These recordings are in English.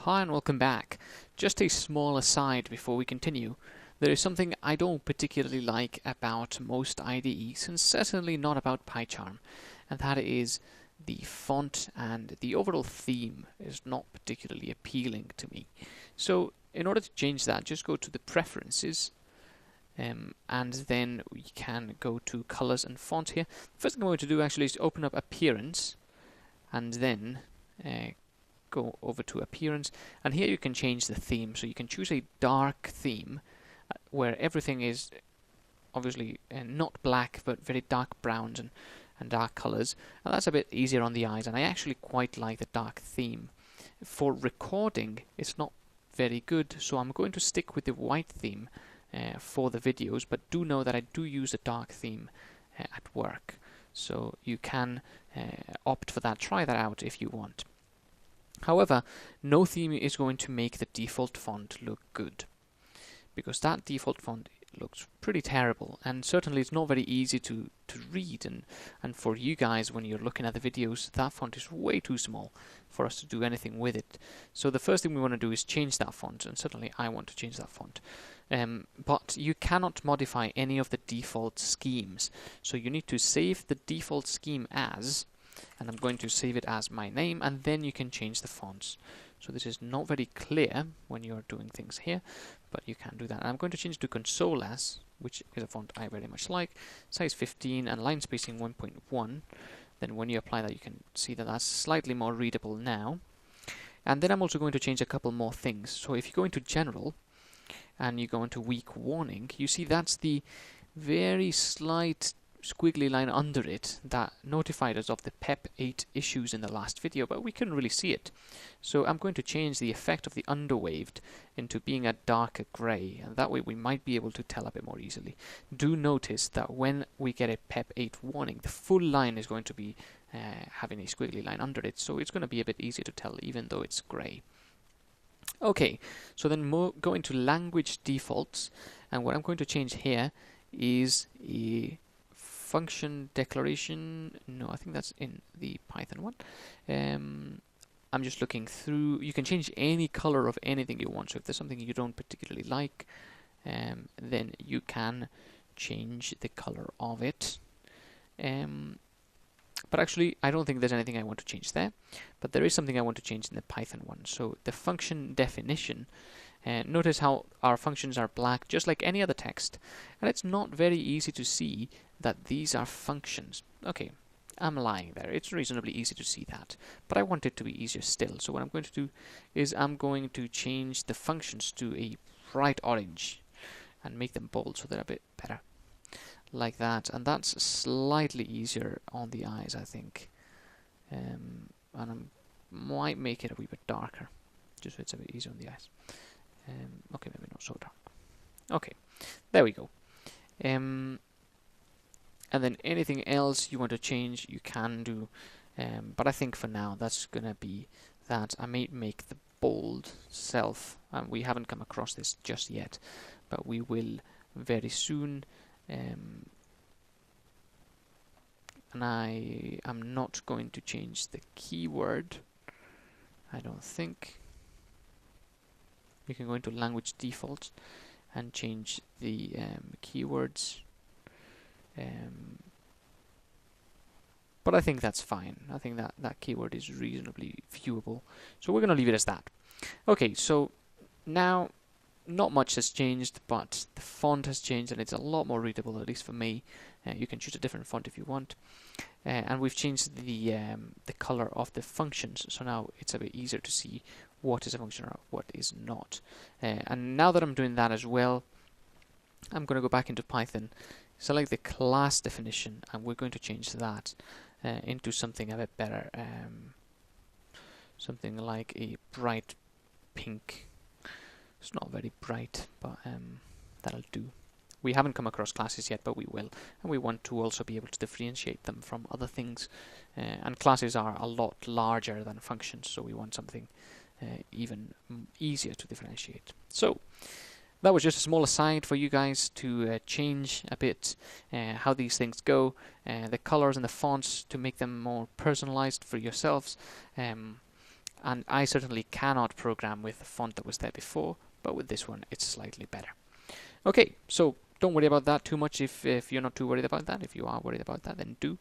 Hi and welcome back. Just a small aside before we continue. There is something I don't particularly like about most IDEs, and certainly not about PyCharm, and that is the font and the overall theme is not particularly appealing to me. So in order to change that, just go to the preferences and then we can go to colors and font here. First thing I'm going to do actually is open up appearance and then go over to appearance, and here you can change the theme. So you can choose a dark theme where everything is obviously not black but very dark browns and dark colors, and that's a bit easier on the eyes, and I actually quite like the dark theme. For recording it's not very good, so I'm going to stick with the white theme for the videos, but do know that I do use a dark theme at work, so you can opt for that. Try that out if you want. However, no theme is going to make the default font look good, because that default font looks pretty terrible, and certainly it's not very easy to read, and for you guys when you're looking at the videos, that font is way too small for us to do anything with it. So the first thing we want to do is change that font, and certainly I want to change that font. But you cannot modify any of the default schemes, so you need to save the default scheme as, and I'm going to save it as my name, and then you can change the fonts. So this is not very clear when you're doing things here, but you can do that. And I'm going to change to console as, which is a font I very much like, size 15 and line spacing 1.1. Then when you apply that, you can see that that's slightly more readable now. And then I'm also going to change a couple more things. So if you go into general and you go into weak warning, you see that's the very slight squiggly line under it that notified us of the PEP8 issues in the last video, but we couldn't really see it. So I'm going to change the effect of the underwaved into being a darker grey, and that way we might be able to tell a bit more easily. Do notice that when we get a PEP8 warning, the full line is going to be having a squiggly line under it, so it's going to be a bit easier to tell even though it's grey. Okay, so then go into language defaults, and what I'm going to change here is a function declaration. No, I think that's in the Python one. I'm just looking through. You can change any color of anything you want. So if there's something you don't particularly like, then you can change the color of it. But actually, I don't think there's anything I want to change there. But there is something I want to change in the Python one. So the function definition. Notice how our functions are black, just like any other text, and it's not very easy to see that these are functions. Okay, I'm lying there. It's reasonably easy to see that, but I want it to be easier still. So what I'm going to do is I'm going to change the functions to a bright orange and make them bold so they're a bit better, like that. And that's slightly easier on the eyes, I think. And I might make it a wee bit darker, just so it's a bit easier on the eyes. Okay, maybe not so dark. Okay, there we go. And then anything else you want to change, you can do. But I think for now, that's going to be that. I may make the bold self. We haven't come across this just yet, but we will very soon. And I am not going to change the keyword, I don't think. You can go into language defaults and change the keywords. But I think that's fine. I think that keyword is reasonably viewable. So we're going to leave it as that. Okay, so now not much has changed, but the font has changed and it's a lot more readable, at least for me. You can choose a different font if you want. And we've changed the color of the functions, so now it's a bit easier to see what is a function or what is not. And now that I'm doing that as well, I'm going to go back into Python, select the class definition, and we're going to change that into something a bit better. Something like a bright pink. It's not very bright, but that'll do. We haven't come across classes yet, but we will. And we want to also be able to differentiate them from other things. And classes are a lot larger than functions, so we want something even easier to differentiate. So that was just a small aside for you guys to change a bit how these things go, the colors and the fonts to make them more personalized for yourselves. and I certainly cannot program with the font that was there before, but with this one it's slightly better. Okay, so don't worry about that too much if you're not too worried about that. If you are worried about that, then do.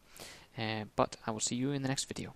But I will see you in the next video.